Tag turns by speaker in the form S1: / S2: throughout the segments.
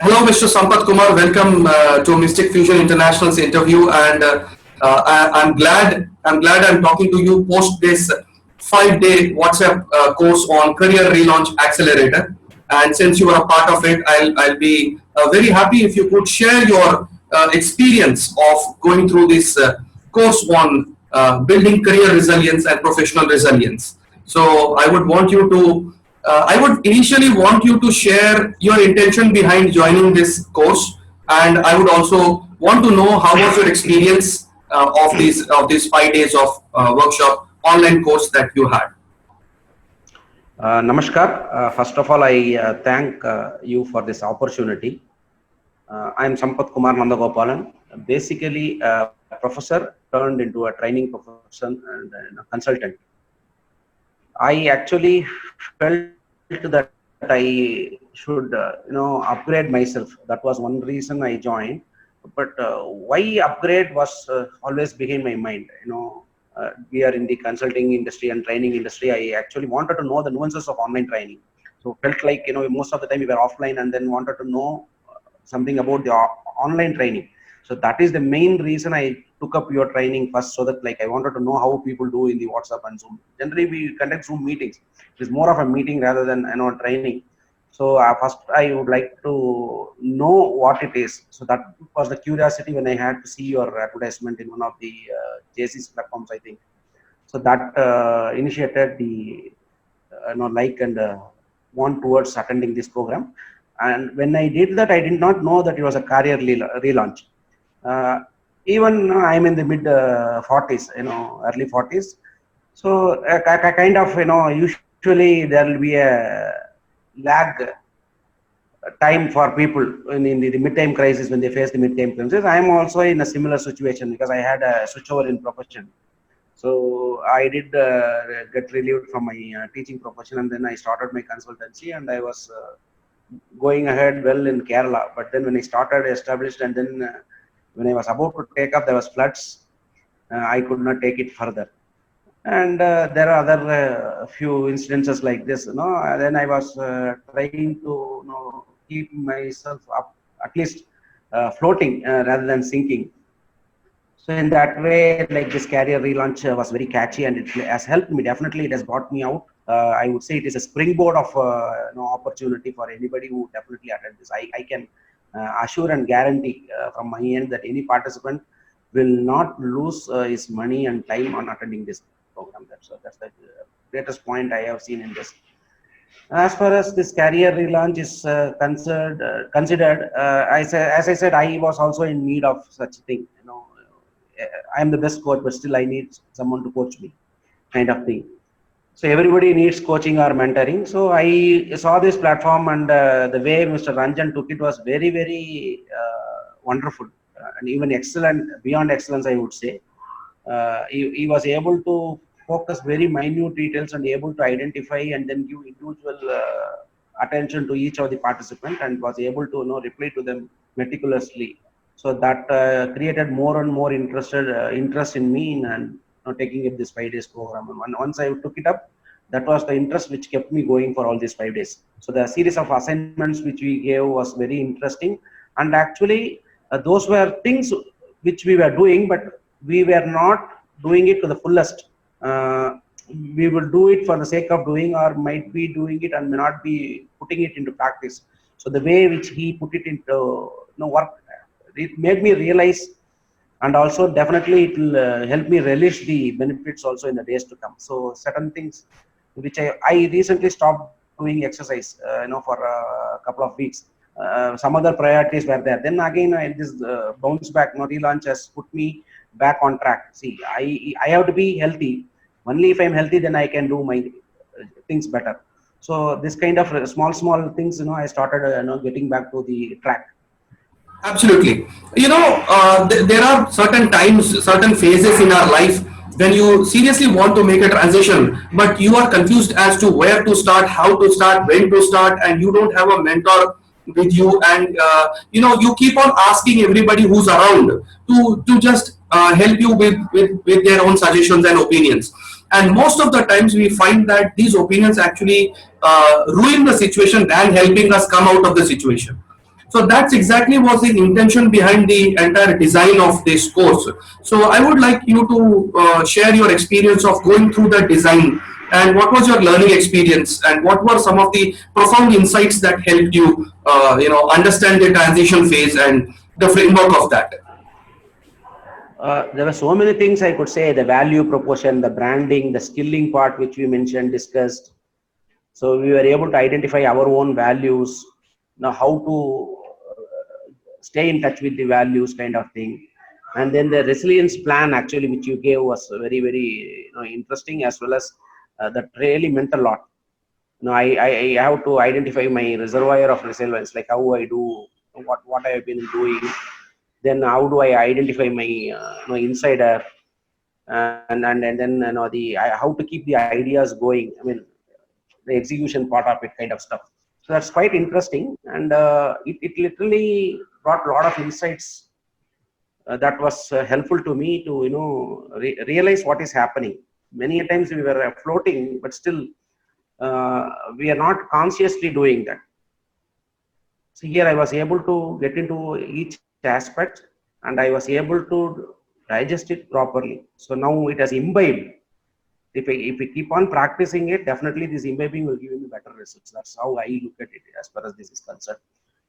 S1: Hello, Mr. Sampath Kumar. Welcome to Mystic Fusion International's interview, and I'm glad I'm talking to you post this 5-day WhatsApp course on Career Relaunch Accelerator. And since you are a part of it, I'll be very happy if you could share your experience of going through this course on building career resilience and professional resilience. So I would initially want you to share your intention behind joining this course, and I would also want to know how was your experience of these 5 days of workshop online course that you had.
S2: Namaskar. First of all, I thank you for this opportunity. I am Sampath Kumar Nandagopalan, basically a professor turned into a training profession and a consultant. I actually felt that I should, upgrade myself. That was one reason I joined. But why upgrade was always behind my mind. We are in the consulting industry and training industry. I actually wanted to know the nuances of online training. So felt like most of the time we were offline, and then wanted to know something about the online training. So that is the main reason I took up your training first, so that I wanted to know how people do in the WhatsApp and Zoom. Generally, we conduct Zoom meetings. It is more of a meeting rather than training. So first, I would like to know what it is. So that was the curiosity when I had to see your advertisement in one of the JC's platforms, I think. So that initiated the and want towards attending this program. And when I did that, I did not know that it was a career relaunch. Even I'm in the mid 40s, early 40s. So kind of, usually there will be a lag time for people in the mid-time crisis when they face the mid-time crisis. I am also in a similar situation because I had a switchover in profession. So I did get relieved from my teaching profession, and then I started my consultancy, and I was going ahead well in Kerala. But then when I started established, and then when I was about to take up, there was floods. I could not take it further. And there are other few incidences like this. Then I was trying to keep myself up, at least floating rather than sinking. So in that way, like this career relaunch was very catchy, and it has helped me. Definitely, it has brought me out. I would say it is a springboard of opportunity for anybody who definitely attend this. I can assure and guarantee from my end that any participant will not lose his money and time on attending this program. That's the greatest point I have seen in this. As far as this career relaunch is considered, as I said, I was also in need of such a thing. I am the best coach, but still I need someone to coach me, kind of thing. So everybody needs coaching or mentoring. So I saw this platform, and the way Mr. Ranjan took it was very, very wonderful, and even excellent, beyond excellence, I would say. He was able to focus very minute details and able to identify and then give individual attention to each of the participants, and was able to reply to them meticulously. So that created more and more interest in me and taking up this 5 days program. And once I took it up, that was the interest which kept me going for all these 5 days. So the series of assignments which we gave was very interesting, and actually those were things which we were doing, but we were not doing it to the fullest. We will do it for the sake of doing, or might be doing it and may not be putting it into practice. So the way which he put it into work, it made me realize, and also definitely it will help me relish the benefits also in the days to come. So certain things which I recently stopped doing exercise, for a couple of weeks. Some other priorities were there. Then again, this bounce back, relaunch has put me back on track. See, I have to be healthy. Only if I'm healthy, then I can do my things better. So this kind of small things, I started, getting back to the track.
S1: Absolutely. There are certain times, certain phases in our life when you seriously want to make a transition, but you are confused as to where to start, how to start, when to start, and you don't have a mentor with you, and you keep on asking everybody who's around to just help you with their own suggestions and opinions. And most of the times we find that these opinions actually ruin the situation than helping us come out of the situation. So that's exactly was the intention behind the entire design of this course. So I would like you to share your experience of going through the design, and what was your learning experience, and what were some of the profound insights that helped you, understand the transition phase and the framework of that.
S2: There were so many things I could say: the value proposition, the branding, the skilling part, which we mentioned, discussed. So we were able to identify our own values, now how to stay in touch with the values, kind of thing. And then the resilience plan, actually, which you gave, was very, very interesting, as well as that really meant a lot. I have to identify my reservoir of resilience, like how I do what I have been doing. Then how do I identify my insider, and then how to keep the ideas going. I mean, the execution part of it, kind of stuff. So that's quite interesting, and it literally brought a lot of insights that was helpful to me to realize what is happening. Many times we were floating, but still we are not consciously doing that. So here I was able to get into each aspect, and I was able to digest it properly. So now it has imbibed. If we keep on practicing it, definitely this imbibing will give me better results. That's how I look at it as far as this is concerned.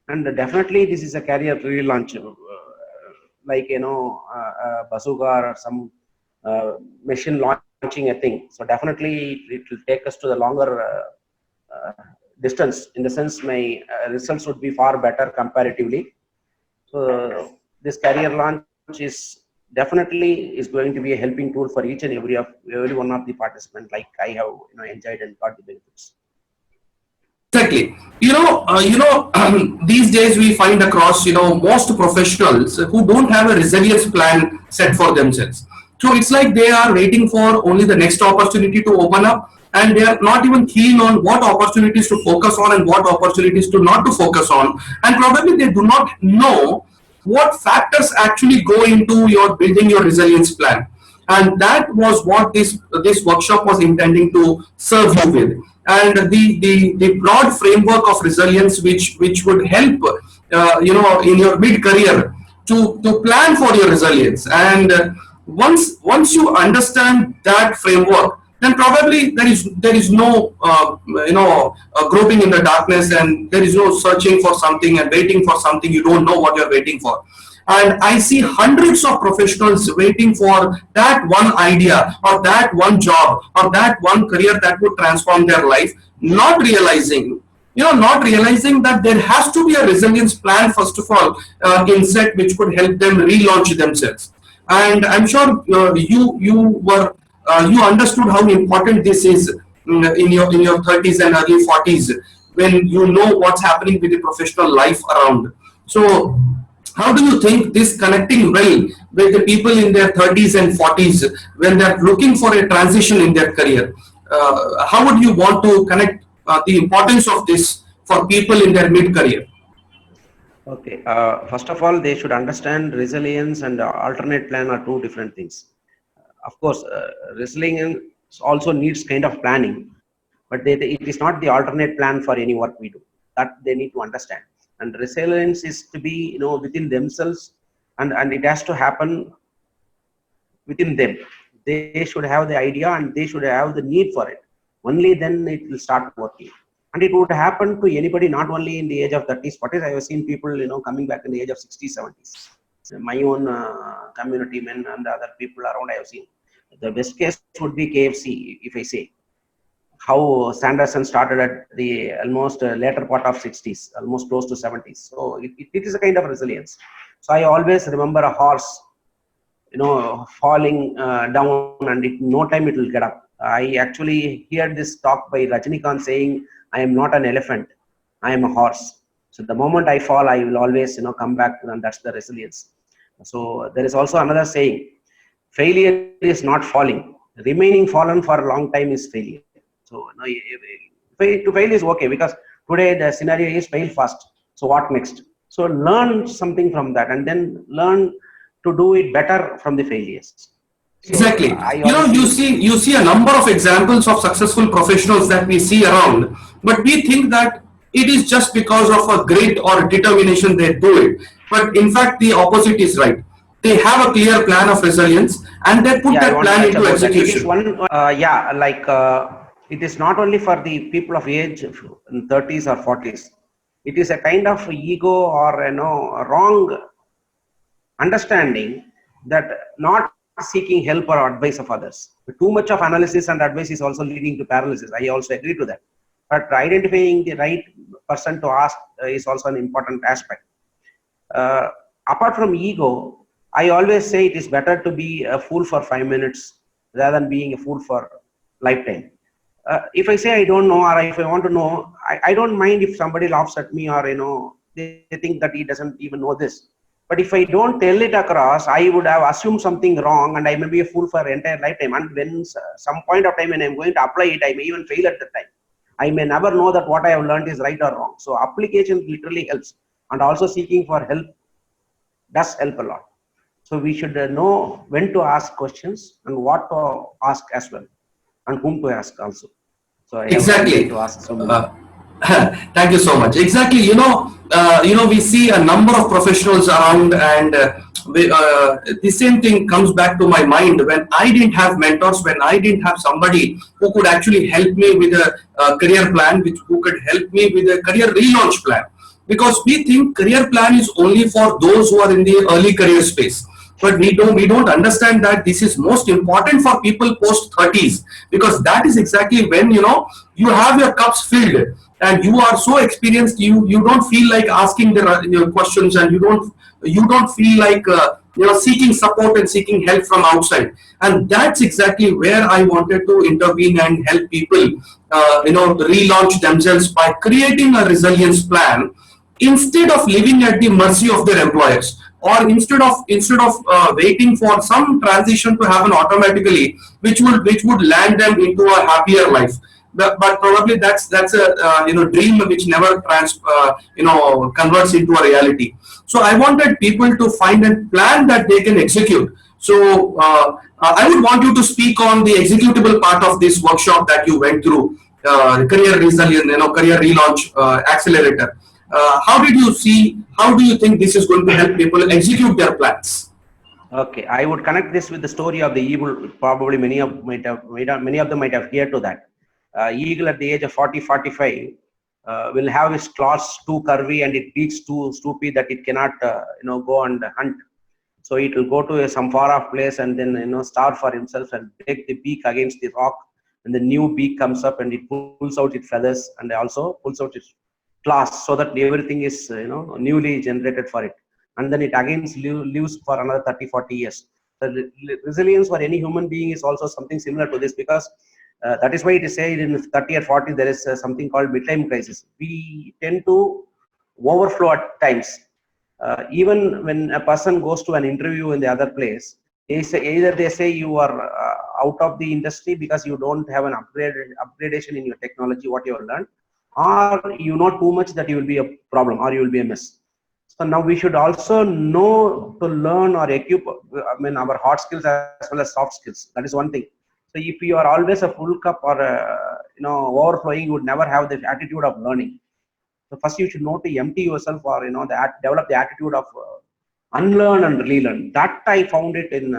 S2: And definitely this is a career relaunch, like bazooka or some machine launching a thing. So definitely it will take us to the longer distance. In the sense, my results would be far better comparatively. So this career launch is definitely going to be a helping tool for each and every one of the participants, like I have enjoyed and got the benefits.
S1: Exactly. These days we find across, most professionals who don't have a resilience plan set for themselves. So it's like they are waiting for only the next opportunity to open up, and they are not even keen on what opportunities to focus on and what opportunities to not to focus on. And probably they do not know what factors actually go into your building your resilience plan. And that was what this workshop was intending to serve you with. And the broad framework of resilience, which would help in your mid career to plan for your resilience. And once you understand that framework, then probably there is no groping in the darkness, and there is no searching for something and waiting for something you don't know what you're waiting for. And I see hundreds of professionals waiting for that one idea or that one job or that one career that would transform their life, not realizing that there has to be a resilience plan, first of all, in set, which could help them relaunch themselves. And I'm sure you understood how important this is in your 30s and early 40s, when you know what's happening with the professional life around. So how do you think this connecting well with the people in their 30s and 40s when they're looking for a transition in their career? How would you want to connect the importance of this for people in their mid-career?
S2: Okay. First of all, they should understand resilience and alternate plan are two different things. Of course, resilience also needs kind of planning, but it is not the alternate plan for any work we do. That they need to understand. And resilience is to be within themselves, and it has to happen within them. They should have the idea and they should have the need for it. Only then it will start working. And it would happen to anybody, not only in the age of 30s, 40s. I have seen people coming back in the age of 60s, 70s. My own community men and other people around, I have seen. The best case would be KFC, if I say. How Sanderson started at the almost later part of 60s, almost close to 70s. So it is a kind of resilience. So I always remember a horse, falling down, and in no time it will get up. I actually heard this talk by Rajinikanth saying, "I am not an elephant, I am a horse. So the moment I fall, I will always come back," and that's the resilience. So there is also another saying: failure is not falling. Remaining fallen for a long time is failure. So to fail is okay, because today the scenario is fail fast. So what next? So learn something from that, and then learn to do it better from the failures. So
S1: exactly. You see a number of examples of successful professionals that we see around, but we think that it is just because of a grit or determination they do it. But in fact, the opposite is right. They have a clear plan of resilience and they put
S2: Yeah, I
S1: that
S2: want to
S1: plan
S2: touch
S1: into
S2: about that. It is
S1: execution.
S2: one, yeah, like it is not only for the people of age in 30s or 40s. It is a kind of ego or a wrong understanding that not seeking help or advice of others. Too much of analysis and advice is also leading to paralysis. I also agree to that. But identifying the right person to ask is also an important aspect. Uh, Apart from ego, I always say it is better to be a fool for 5 minutes rather than being a fool for lifetime. If I say I don't know, or if I want to know, I don't mind if somebody laughs at me, or they think that he doesn't even know this. But if I don't tell it across, I would have assumed something wrong, and I may be a fool for entire lifetime. And when some point of time when I'm going to apply it, I may even fail at the time. I may never know that what I have learned is right or wrong. So application literally helps, and also seeking for help does help a lot. So we should know when to ask questions and what to ask as well, and whom to ask also. So I have something
S1: Exactly.
S2: to ask so many.
S1: Uh, Thank you so much. Exactly. We see a number of professionals around, and the same thing comes back to my mind when I didn't have mentors, when I didn't have somebody who could actually help me with a, career plan, who could help me with a career relaunch plan. Because we think career plan is only for those who are in the early career space, but we don't understand that this is most important for people post 30s, because that is exactly when you have your cups filled and you are so experienced, you don't feel like asking the questions, and you don't feel like seeking support and seeking help from outside. And that's exactly where I wanted to intervene and help people relaunch themselves by creating a resilience plan, instead of living at the mercy of their employers, or instead of waiting for some transition to happen automatically, which would land them into a happier life. But probably that's a dream which never converts into a reality. So I wanted people to find a plan that they can execute. So I would want you to speak on the executable part of this workshop that you went through, career resilience, career relaunch accelerator. How do you think this is going to help people execute their plans?
S2: Okay, I would connect this with the story of the eagle. Probably many of them might have heard to that. Eagle at the age of 40, 45 will have its claws too curvy and its beaks too stupid that it cannot, go and hunt. So it will go to some far off place and then starve for himself and break the beak against the rock, and the new beak comes up and it pulls out its feathers and also pulls out its class, so that everything is newly generated for it, and then it again lives for another 30, 40 years. The resilience for any human being is also something similar to this, because that is why it is said in 30 or 40 there is something called midtime crisis. We tend to overflow at times. Even when a person goes to an interview in the other place, either they say you are out of the industry because you don't have an upgradation in your technology, what you have learned, or you know too much that you will be a problem or you will be a mess. So now we should also know to learn or equip, our hard skills as well as soft skills. That is one thing. So if you are always a full cup or overflowing, you would never have the attitude of learning. So first you should know to empty yourself, or develop the attitude of unlearn and relearn. That I found it in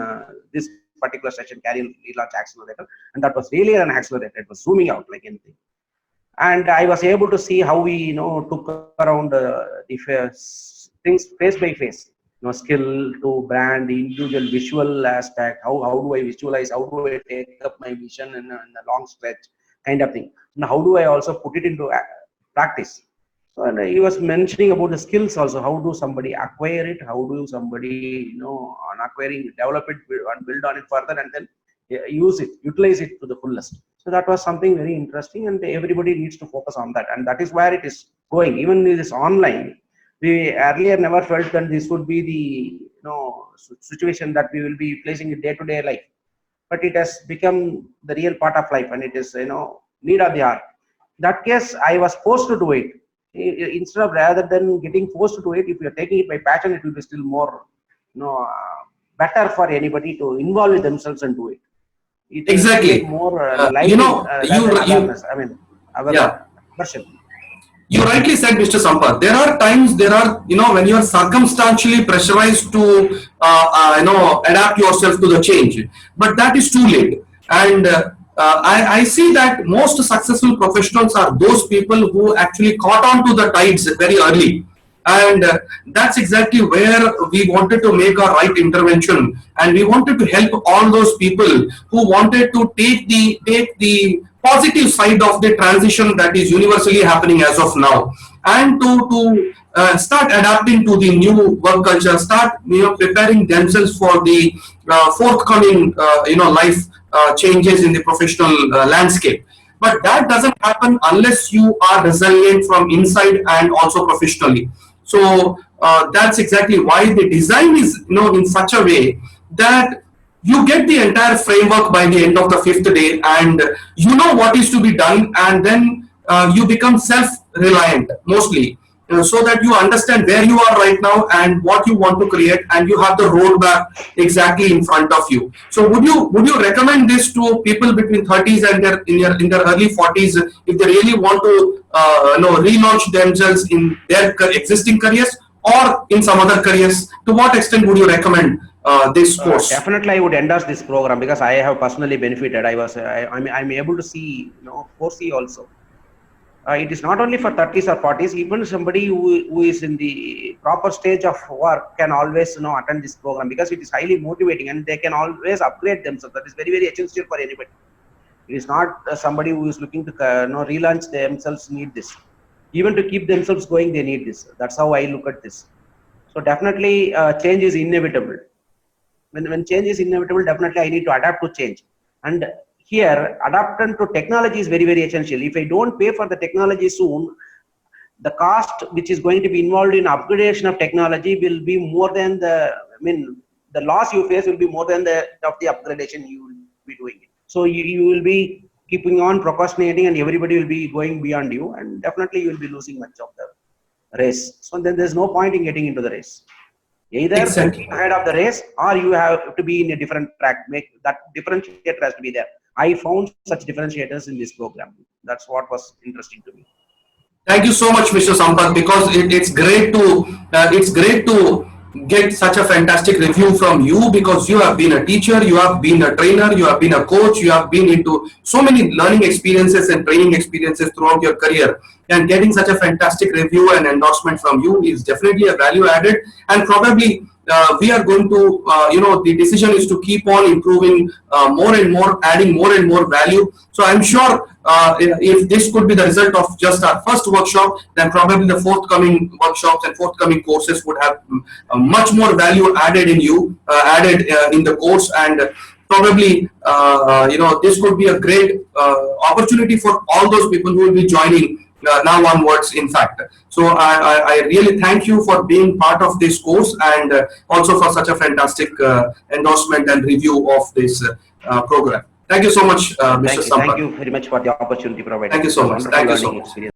S2: this particular session, Career Relaunch Accelerator, and that was really an accelerator. It was zooming out like anything. And I was able to see how we took around the things face by face, skill to brand, the individual visual aspect, how do I visualize, how do I take up my vision in a long stretch kind of thing, and how do I also put it into practice. So, and he was mentioning about the skills also. How do somebody acquire it? How do somebody, on acquiring, develop it and build on it further, and then use it, utilize it to the fullest. So that was something very interesting, and everybody needs to focus on that. And that is where it is going. Even in this online, we earlier never felt that this would be the situation that we will be facing in day-to-day life. But it has become the real part of life, and it is need of the hour. That case, I was forced to do it. Instead of, rather than getting forced to do it, if you are taking it by passion, it will be still more better for anybody to involve themselves and do it. It
S1: Exactly.
S2: more
S1: You know,
S2: lively, rather than awareness. I mean, our
S1: yeah.
S2: version.
S1: You rightly said, Mr. Sampath. There are times, when you are circumstantially pressurized to, adapt yourself to the change, but that is too late. And I see that most successful professionals are those people who actually caught on to the tides very early. And that's exactly where we wanted to make a right intervention, and we wanted to help all those people who wanted to take the positive side of the transition that is universally happening as of now, and to start adapting to the new work culture, start preparing themselves for the forthcoming life changes in the professional landscape. But that doesn't happen unless you are resilient from inside and also professionally. So that's exactly why the design is in such a way that you get the entire framework by the end of the 5th day, and you know what is to be done, and then you become self-reliant mostly, so that you understand where you are right now and what you want to create, and you have the roadmap exactly in front of you. So would you recommend this to people between 30s and in their early 40s if they really want to relaunch themselves in their existing careers or in some other careers? To what extent would you recommend this course?
S2: Definitely, I would endorse this program because I have personally benefited. I'm able to see, foresee also. It is not only for 30s or 40s, even somebody who is in the proper stage of work can always attend this program, because it is highly motivating and they can always upgrade themselves. That is very, very essential for anybody. It is not somebody who is looking to relaunch themselves need this. Even to keep themselves going, they need this. That's how I look at this. So definitely change is inevitable. When change is inevitable, definitely I need to adapt to change. And here, adaptation to technology is very, very essential. If I don't pay for the technology soon, the cost which is going to be involved in upgradation of technology will be more than the loss you face will be more than the upgradation you will be doing it. So you will be keeping on procrastinating, and everybody will be going beyond you, and definitely you will be losing much of the race. So then there's no point in getting into the race. Either
S1: Exactly.
S2: ahead of the race, or you have to be in a different track. Make that differentiator has to be there. I found such differentiators in this program. That's what was interesting to me.
S1: Thank you so much, Mr. Sampath, because it's great to get such a fantastic review from you, because you have been a teacher, you have been a trainer, you have been a coach, you have been into so many learning experiences and training experiences throughout your career, and getting such a fantastic review and endorsement from you is definitely a value added. And probably we are going to the decision is to keep on improving more and more, adding more and more value. So I'm sure if this could be the result of just our first workshop, then probably the forthcoming workshops and forthcoming courses would have much more value added in in the course. And probably this could be a great opportunity for all those people who will be joining now onwards, in fact. So I really thank you for being part of this course, and also for such a fantastic endorsement and review of this program. Thank you so much, Mr. Sampath.
S2: Thank you very much for the opportunity provided.
S1: Thank you so much. Thank you so much.
S2: Experience.